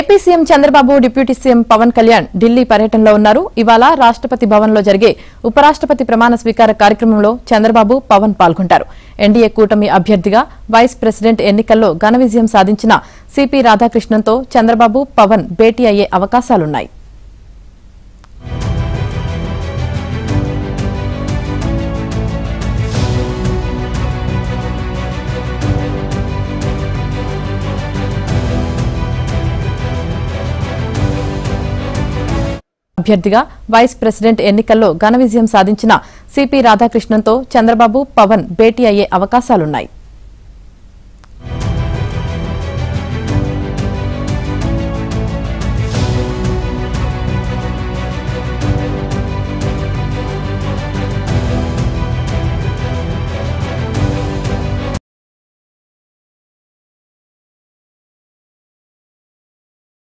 AP CM Chandrababu deputy CM Pawan Kalyan Delhi పర్యటనలో ఉన్నారు. ఇవాళ రాష్ట్రపతి భవన్లో జరిగే ఉపరాష్ట్రపతి ప్రమాణ స్వీకార కార్యక్రమంలో చంద్రబాబు పవన్ పాల్గొంటారు. ఎన్డీఏ కూటమి అభ్యర్థిగా వైస్ ప్రెసిడెంట్ ఎన్నికల్లో ఘన విజయం సాధించిన సిపి రాధాకృష్ణన్తో చంద్రబాబు పవన్ భేటీ అయ్యే అవకాశాలున్నాయి. అభ్యర్థిగా వైస్ ప్రెసిడెంట్ ఎన్నికల్లో ఘన విజయం సాధించిన సిపి రాధాకృష్ణన్తో చంద్రబాబు పవన్ భేటీ అయ్యే అవకాశాలున్నాయి.